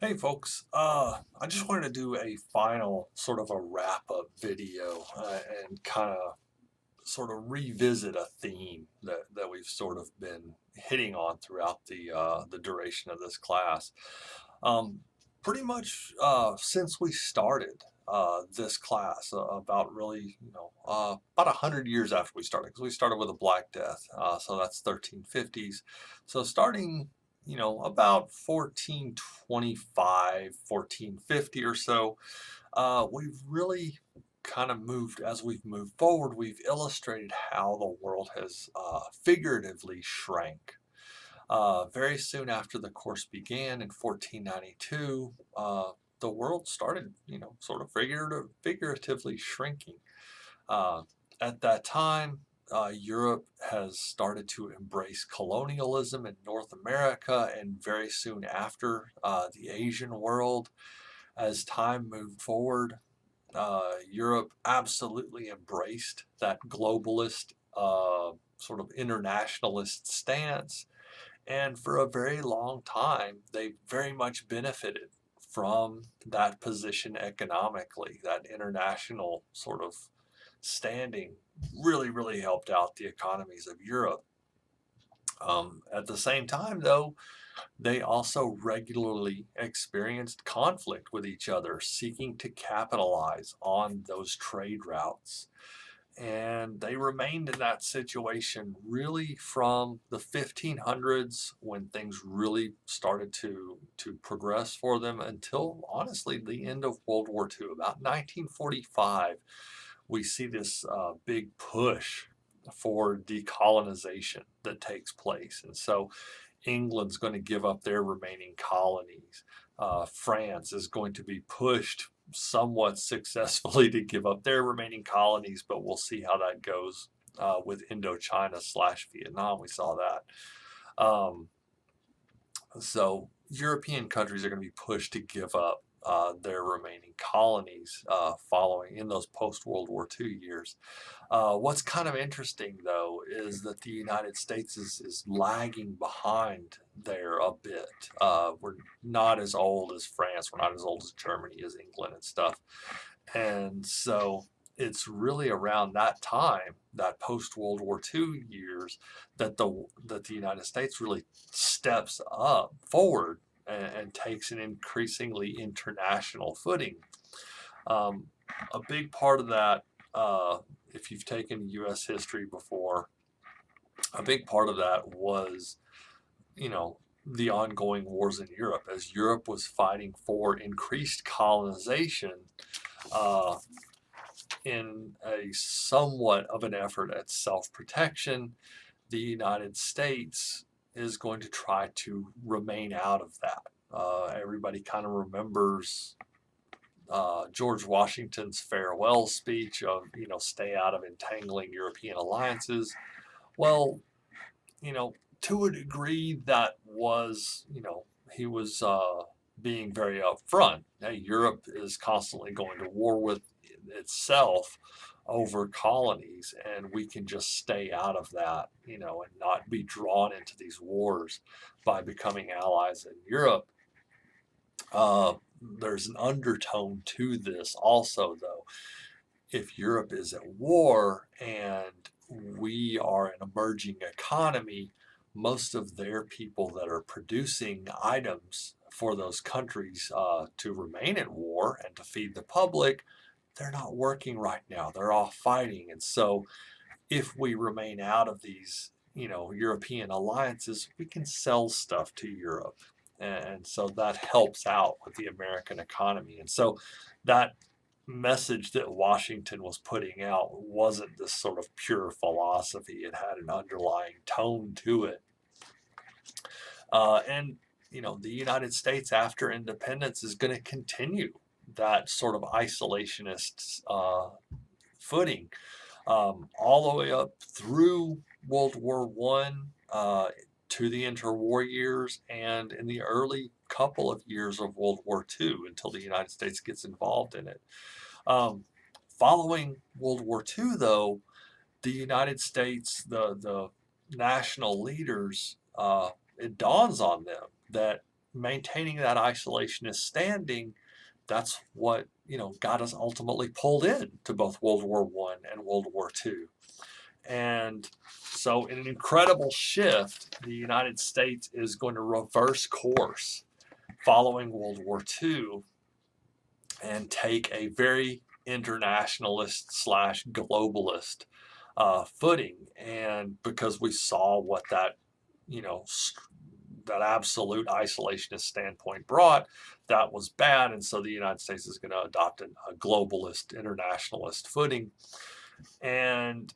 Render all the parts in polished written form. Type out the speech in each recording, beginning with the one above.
Hey folks, I just wanted to do a final sort of a wrap-up video and kind of sort of revisit a theme that we've sort of been hitting on throughout the duration of this class. Um, Pretty much since we started this class, about really, about 100 years after we started, because we started with the Black Death, so that's 1350s. So starting, about 1425, 1450 or so, we've really kind of moved, as we've moved forward, we've illustrated how the world has figuratively shrank. Very soon after the course began in 1492, the world started, sort of figuratively shrinking. Uh, at that time, Europe has started to embrace colonialism in North America, and very soon after, the Asian world. As time moved forward, Europe absolutely embraced that globalist, sort of internationalist stance. And for a very long time, they very much benefited from that position economically. That international sort of standing really, really helped out the economies of Europe. At the same time, though, they also regularly experienced conflict with each other, seeking to capitalize on those trade routes. And they remained in that situation really from the 1500s, when things really started to progress for them, until honestly the end of World War II. About 1945, we see this big push for decolonization that takes place. And so England's going to give up their remaining colonies. France is going to be pushed somewhat successfully to give up their remaining colonies, but we'll see how that goes with Indochina slash Vietnam. We saw that. So European countries are going to be pushed to give up their remaining colonies following in those post-World War II years. What's kind of interesting, though, is that the United States is lagging behind there a bit. We're not as old as France. We're not as old as Germany, as England and stuff. And so it's really around that time, that post World War II years, that the United States really steps up forward and takes an increasingly international footing. Um, a big part of that, if you've taken U.S. history before, a big part of that was, you know, the ongoing wars in Europe. As Europe was fighting for increased colonization, uh, in a somewhat of an effort at self-protection, the United States is going to try to remain out of that. Everybody kind of remembers George Washington's farewell speech of, stay out of entangling European alliances. Well, to a degree, that was, he was being very upfront. Hey, Europe is constantly going to war with itself over colonies, and we can just stay out of that, and not be drawn into these wars by becoming allies in Europe. There's an undertone to this also, though. If Europe is at war and we are an emerging economy, most of their people that are producing items for those countries to remain at war and to feed the public, they're not working right now. They're all fighting. And so if we remain out of these, European alliances, we can sell stuff to Europe. And so that helps out with the American economy. And so that message that Washington was putting out wasn't this sort of pure philosophy. It had an underlying tone to it. And, the United States after independence is going to continue that sort of isolationist footing all the way up through World War One, to the interwar years, and in the early couple of years of World War Two, until the United States gets involved in it. Um, Following World War Two, though, the United States, the national leaders, it dawns on them that maintaining that isolationist standing, that's what, got us ultimately pulled in to both World War I and World War II. And so, in an incredible shift, the United States is going to reverse course following World War II and take a very internationalist slash globalist footing. And because we saw what that, you know, that absolute isolationist standpoint brought, that was bad. And so the United States is going to adopt a globalist, internationalist footing. And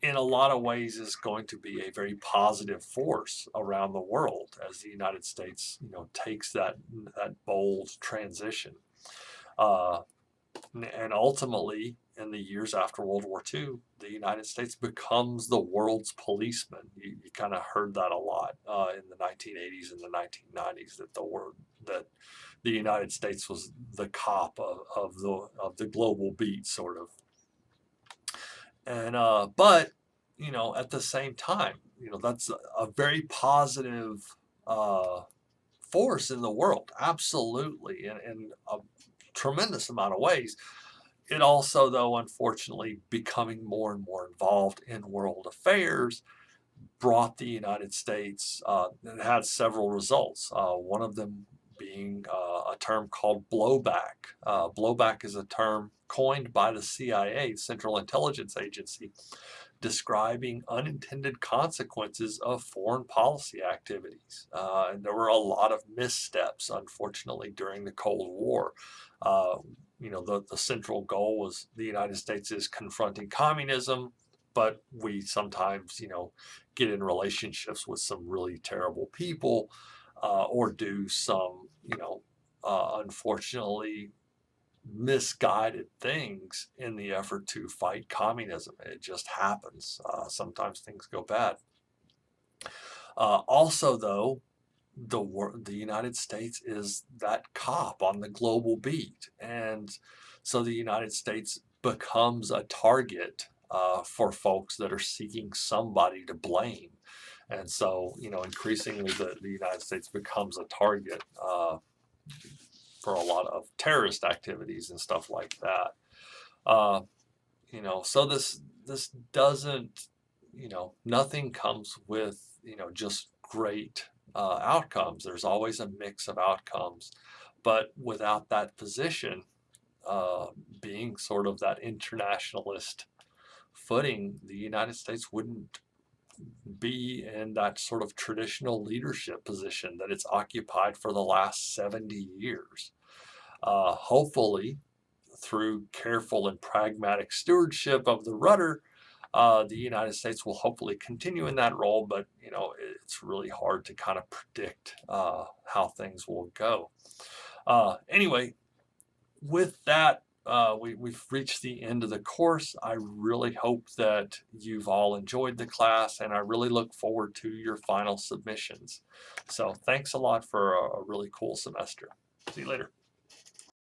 in a lot of ways is going to be a very positive force around the world as the United States, takes that bold transition. Uh, and ultimately, in the years after World War II, the United States becomes the world's policeman. You kind of heard that a lot in the 1980s and the 1990s, that the United States was the cop of the global beat, sort of. And but at the same time, that's a very positive force in the world, absolutely, in a tremendous amount of ways. It also, though, unfortunately, becoming more and more involved in world affairs, brought the United States, and had several results. One of them being a term called blowback. Blowback is a term coined by the CIA, Central Intelligence Agency, describing unintended consequences of foreign policy activities. And there were a lot of missteps, unfortunately, during the Cold War. The central goal was the United States is confronting communism, but we sometimes, get in relationships with some really terrible people, or do some, unfortunately misguided things in the effort to fight communism. It just happens. Sometimes things go bad. Also, though, the United States is that cop on the global beat, and so the United States becomes a target for folks that are seeking somebody to blame. And so, increasingly the United States becomes a target for a lot of terrorist activities and stuff like that. Uh, so this doesn't, nothing comes with, just great outcomes. There's always a mix of outcomes, but without that position, being sort of that internationalist footing, the United States wouldn't be in that sort of traditional leadership position that it's occupied for the last 70 years. Hopefully, through careful and pragmatic stewardship of the rudder, the United States will hopefully continue in that role, but it's really hard to kind of predict how things will go. Anyway, with that, we've reached the end of the course. I really hope that you've all enjoyed the class, and I really look forward to your final submissions. So thanks a lot for a really cool semester. See you later.